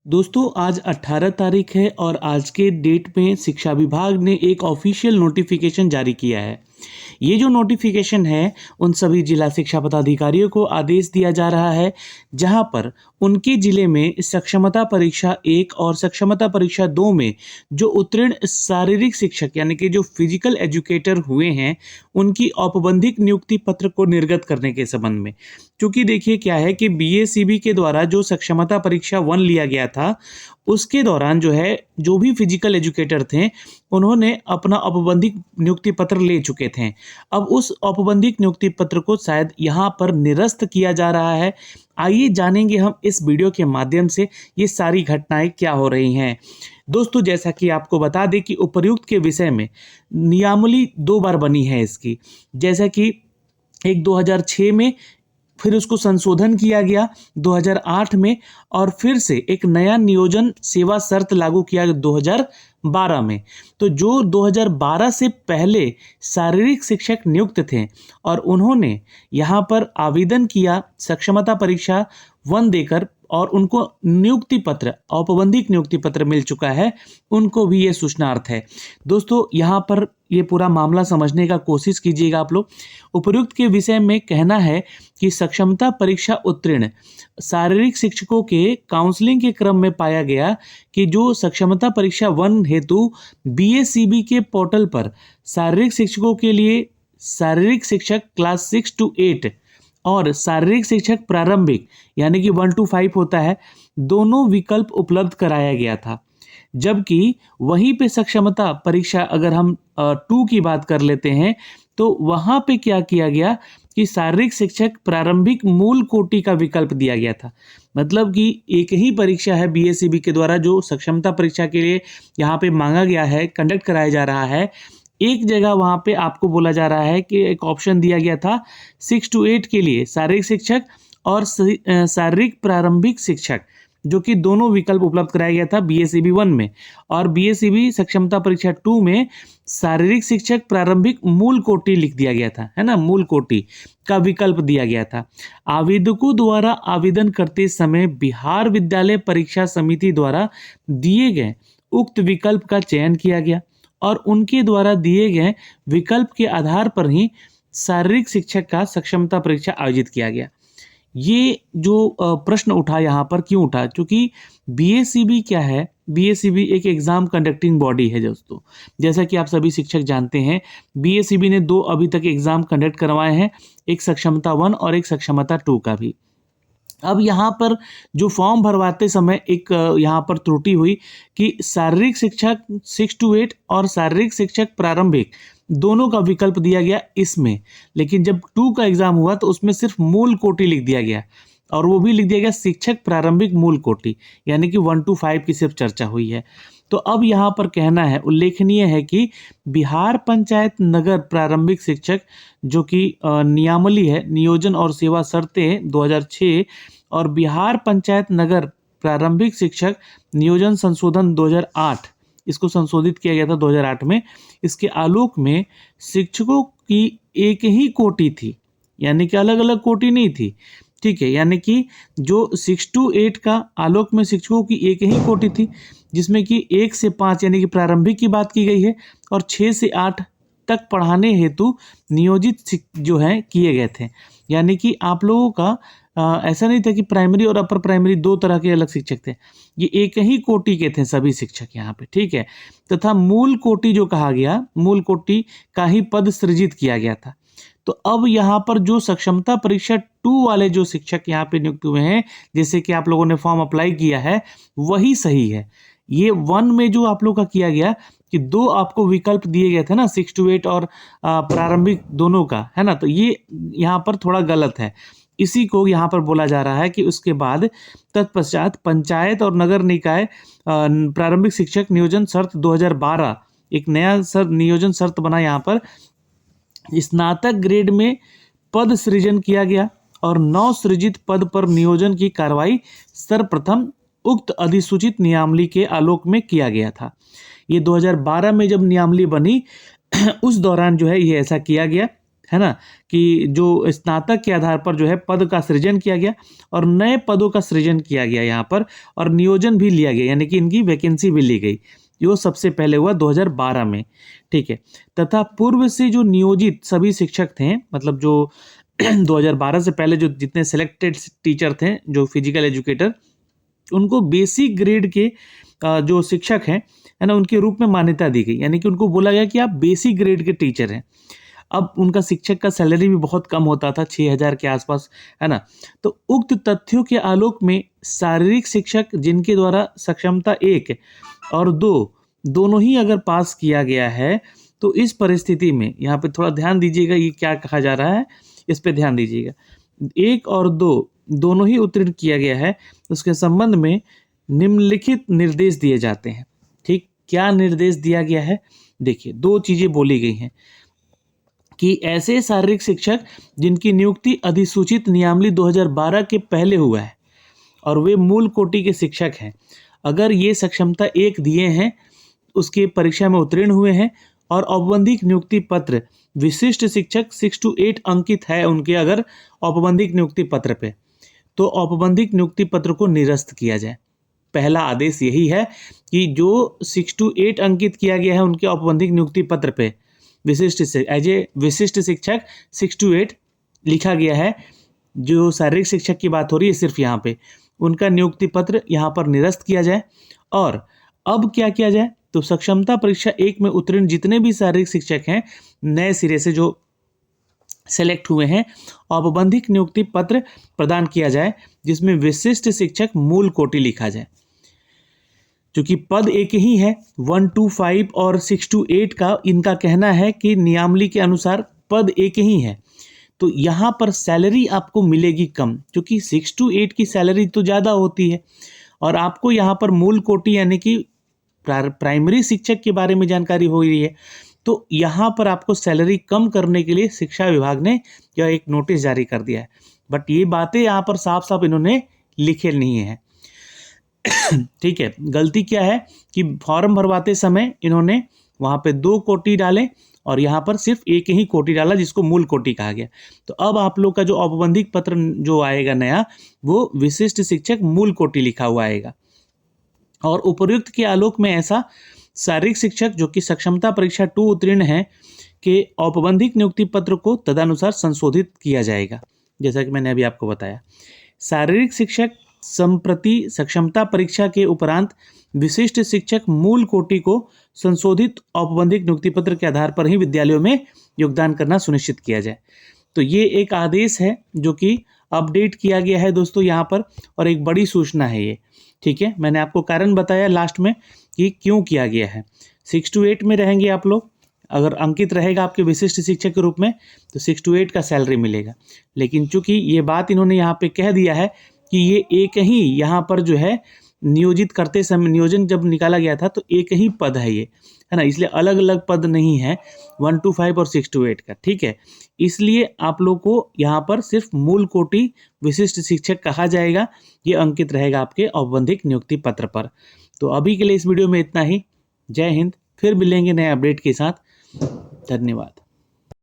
दोस्तों आज 18 तारीख है और आज के डेट में शिक्षा विभाग ने एक ऑफिशियल नोटिफिकेशन जारी किया है। ये जो नोटिफिकेशन है उन सभी जिला शिक्षा पदाधिकारियों को आदेश दिया जा रहा है, जहां पर उनके जिले में सक्षमता परीक्षा 1 और सक्षमता परीक्षा 2 में जो उत्तीर्ण शारीरिक शिक्षक यानी कि जो फिजिकल एजुकेटर हुए हैं, उनकी औपबंधिक नियुक्ति पत्र को निर्गत करने के संबंध में। क्योंकि देखिए क्या है कि बीएसीबी के द्वारा जो सक्षमता परीक्षा 1 लिया गया था, उसके दौरान जो है जो भी फिजिकल एजुकेटर थे, उन्होंने अपना औपबंधिक नियुक्ति पत्र ले चुके थे। अब उस औपबंधिक नियुक्ति पत्र को शायद यहाँ पर निरस्त किया जा रहा है। आइए जानेंगे हम इस वीडियो के माध्यम से ये सारी घटनाएं क्या हो रही हैं। दोस्तों जैसा कि आपको बता दें कि उपर्युक्त के विषय में नियमावली 2 बार बनी है इसकी, जैसा कि एक 2006 में, फिर उसको संशोधन किया गया 2008 में और फिर से एक नया नियोजन सेवा शर्त लागू किया गया 2012 में। तो जो 2012 से पहले शारीरिक शिक्षक नियुक्त थे और उन्होंने यहाँ पर आवेदन किया सक्षमता परीक्षा 1 देकर और उनको नियुक्ति पत्र औपबंधिक नियुक्ति पत्र मिल चुका है, उनको भी ये सूचनार्थ है। दोस्तों यहाँ पर ये पूरा मामला समझने का कोशिश कीजिएगा आप लोग। उपर्युक्त के विषय में कहना है कि सक्षमता परीक्षा उत्तीर्ण शारीरिक शिक्षकों के काउंसलिंग के क्रम में पाया गया कि जो सक्षमता परीक्षा 1 हेतु बीएसीबी के पोर्टल पर शारीरिक शिक्षकों के लिए शारीरिक शिक्षक क्लास 6 to 8 और शारीरिक शिक्षक प्रारंभिक यानी कि 1 to 5 होता है, दोनों विकल्प उपलब्ध कराया गया था। जबकि वहीं पे सक्षमता परीक्षा अगर हम 2 की बात कर लेते हैं तो वहां पे क्या किया गया कि शारीरिक शिक्षक प्रारंभिक मूल कोटि का विकल्प दिया गया था। मतलब कि एक ही परीक्षा है बीएससीबी के द्वारा जो सक्षमता परीक्षा के लिए यहाँ पे मांगा गया है, कंडक्ट कराया जा रहा है। एक जगह वहाँ पे आपको बोला जा रहा है कि एक ऑप्शन दिया गया था 6 to 8 के लिए शारीरिक शिक्षक और शारीरिक प्रारंभिक शिक्षक, जो कि दोनों विकल्प उपलब्ध कराया गया था बीएससीबी 1 में, और बीएससीबी सक्षमता परीक्षा 2 में शारीरिक शिक्षक प्रारंभिक मूल कोटि लिख दिया गया था, है ना, मूल कोटि का विकल्प दिया गया था। आवेदकों द्वारा आवेदन करते समय बिहार विद्यालय परीक्षा समिति द्वारा दिए गए उक्त विकल्प का चयन किया गया और उनके द्वारा दिए गए विकल्प के आधार पर ही शारीरिक शिक्षक का सक्षमता परीक्षा आयोजित किया गया। ये जो प्रश्न उठा यहाँ पर क्यों उठा, क्योंकि बीएसीबी क्या है, बीएसीबी एक एग्जाम कंडक्टिंग बॉडी है दोस्तों। जैसा कि आप सभी शिक्षक जानते हैं, बीएसीबी ने 2 अभी तक एग्जाम कंडक्ट करवाए हैं, एक सक्षमता 1 और एक सक्षमता 2 का भी। अब यहाँ पर जो फॉर्म भरवाते समय एक यहाँ पर त्रुटि हुई कि शारीरिक शिक्षक 6 to 8 और शारीरिक शिक्षक प्रारंभिक दोनों का विकल्प दिया गया इसमें, लेकिन जब 2 का एग्जाम हुआ तो उसमें सिर्फ मूल कोटि लिख दिया गया और वो भी लिख दिया गया शिक्षक प्रारंभिक मूल कोटि, यानी कि 1 to 5 की सिर्फ चर्चा हुई है। तो अब यहाँ पर कहना है, उल्लेखनीय है कि बिहार पंचायत नगर प्रारंभिक शिक्षक जो कि नियमावली है नियोजन और सेवा शर्तें 2006 और बिहार पंचायत नगर प्रारंभिक शिक्षक नियोजन संशोधन 2008, इसको संशोधित किया गया था 2008 में। इसके आलोक में शिक्षकों की एक ही कोटि थी, यानी कि अलग अलग कोटि नहीं थी, ठीक है। यानी कि जो 6 to 8 का आलोक में शिक्षकों की एक ही कोटि थी, जिसमें कि 1 से 5 यानी कि प्रारंभिक की बात की गई है और 6 से 8 तक पढ़ाने हेतु नियोजित जो है किए गए थे। यानी कि आप लोगों का ऐसा नहीं था कि प्राइमरी और अपर प्राइमरी 2 तरह के अलग शिक्षक थे, ये एक ही कोटि के थे सभी शिक्षक यहाँ पे, ठीक है। तथा मूल कोटि जो कहा गया, मूल कोटि का ही पद सृजित किया गया था। तो अब यहाँ पर जो सक्षमता परीक्षा 2 वाले जो शिक्षक यहाँ पे नियुक्त हुए हैं, जैसे कि आप लोगों ने फॉर्म अप्लाई किया है, वही सही है। ये 1 में जो आप लोग का किया गया कि 2 आपको विकल्प दिए गए थे ना, 6 to 8 और प्रारंभिक दोनों का, है ना, तो ये यहाँ पर थोड़ा गलत है। इसी को यहाँ पर बोला जा रहा है कि उसके बाद तत्पश्चात पंचायत और नगर निकाय प्रारंभिक शिक्षक नियोजन शर्त 2012 एक नया नियोजन शर्त बना। यहाँ पर स्नातक ग्रेड में पद सृजन किया गया और 9 सृजित पद पर नियोजन की कार्रवाई सर्वप्रथम उक्त अधिसूचित नियमावली के आलोक में किया गया था। ये 2012 में जब नियमावली बनी उस दौरान जो है ये ऐसा किया गया, है ना, कि जो स्नातक के आधार पर जो है पद का सृजन किया गया और नए पदों का सृजन किया गया यहाँ पर, और नियोजन भी लिया गया, यानी कि इनकी वैकेंसी भी ली गई। यो सबसे पहले हुआ 2012 में, ठीक है। तथा पूर्व से जो नियोजित सभी शिक्षक थे, मतलब जो 2012 से पहले जो जितने सिलेक्टेड टीचर थे, जो फिजिकल एजुकेटर, उनको बेसिक ग्रेड के जो शिक्षक हैं, है ना, उनके रूप में मान्यता दी गई, यानी कि उनको बोला गया कि आप बेसिक ग्रेड के टीचर हैं। अब उनका शिक्षक का सैलरी भी बहुत कम होता था, 6,000 के आसपास, है ना। तो उक्त तथ्यों के आलोक में शारीरिक शिक्षक जिनके द्वारा सक्षमता 1 और 2 दोनों ही अगर पास किया गया है, तो इस परिस्थिति में यहाँ पे थोड़ा ध्यान दीजिएगा, ये क्या कहा जा रहा है, इस पे ध्यान दीजिएगा। 1 और 2 दोनों ही उत्तीर्ण किया गया है, उसके संबंध में निम्नलिखित निर्देश दिए जाते हैं। ठीक, क्या निर्देश दिया गया है? देखिए, 2 चीजें बोली गई हैं कि ऐसे शारीरिक शिक्षक जिनकी नियुक्ति अधिसूचित नियमावली 2012 के पहले हुआ है और वे मूल कोटि के शिक्षक हैं, अगर ये सक्षमता 1 दिए हैं, उसकी परीक्षा में उत्तीर्ण हुए हैं और औपबंधिक नियुक्ति पत्र विशिष्ट शिक्षक 6 to 8 अंकित है उनके अगर औपबंधिक नियुक्ति पत्र पे, तो औपबंधिक नियुक्ति पत्र को निरस्त किया जाए। पहला आदेश यही है कि जो 6 to 8 अंकित किया गया है उनके औपबंधिक नियुक्ति पत्र पे विशिष्ट शिक्षक 6 to 8 लिखा गया है, जो शारीरिक शिक्षक की बात हो रही है सिर्फ यहाँ पे, उनका नियुक्ति पत्र यहाँ पर निरस्त किया जाए। और अब क्या किया जाए, तो सक्षमता परीक्षा 1 में उत्तीर्ण जितने भी शारीरिक शिक्षक हैं, नए सिरे से जो सेलेक्ट हुए हैं, औपबंधिक नियुक्ति पत्र प्रदान किया जाए जिसमें विशिष्ट शिक्षक मूल कोटि लिखा जाए। क्योंकि पद एक ही है, 1 to 5 और 6 to 8 का इनका कहना है कि नियमावली के अनुसार पद एक ही है, तो यहाँ पर सैलरी आपको मिलेगी कम, क्योंकि 6 to 8 की सैलरी तो ज़्यादा होती है और आपको यहाँ पर मूल कोटि यानी कि प्राइमरी शिक्षक के बारे में जानकारी हो रही है, तो यहाँ पर आपको सैलरी कम करने के लिए शिक्षा विभाग ने यह एक नोटिस जारी कर दिया है। बट ये बातें यहाँ पर साफ साफ इन्होंने लिखे नहीं है। ठीक है, गलती क्या है कि फॉर्म भरवाते समय इन्होंने वहाँ पे 2 कोटि डाले और यहाँ पर सिर्फ एक ही कोटि डाला जिसको मूल कोटि कहा गया। तो अब आप लोग का जो औपबंधिक पत्र जो आएगा नया, वो विशिष्ट शिक्षक मूल कोटि लिखा हुआ आएगा। और उपयुक्त के आलोक में ऐसा शारीरिक शिक्षक जो कि सक्षमता परीक्षा 2 उत्तीर्ण है के औपबंधिक नियुक्ति पत्र को तदनुसार संशोधित किया जाएगा। जैसा कि मैंने अभी आपको बताया, शारीरिक शिक्षक संप्रति सक्षमता परीक्षा के उपरांत विशिष्ट शिक्षक मूल कोटि को संशोधित औपबंधिक नियुक्ति पत्र के आधार पर ही विद्यालयों में योगदान करना सुनिश्चित किया जाए। तो ये एक आदेश है जो कि अपडेट किया गया है दोस्तों यहाँ पर, और एक बड़ी सूचना है ये। ठीक है, मैंने आपको कारण बताया लास्ट में कि क्यों किया गया है। 6 to 8 में रहेंगे आप लोग, अगर अंकित रहेगा आपके विशिष्ट शिक्षक के रूप में तो 6 to 8 का सैलरी मिलेगा। लेकिन चूंकि ये बात इन्होंने यहाँ पे कह दिया है कि ये एक ही यहाँ पर जो है नियोजित करते समय, नियोजन जब निकाला गया था तो एक ही पद है ये, है ना, इसलिए अलग अलग पद नहीं है 1 to 5 और 6 to 8 का। ठीक है, इसलिए आप लोग को यहाँ पर सिर्फ मूल कोटि विशिष्ट शिक्षक कहा जाएगा, ये अंकित रहेगा आपके औपबंधिक नियुक्ति पत्र पर। तो अभी के लिए इस वीडियो में इतना ही। जय हिंद, फिर मिलेंगे नए अपडेट के साथ। धन्यवाद।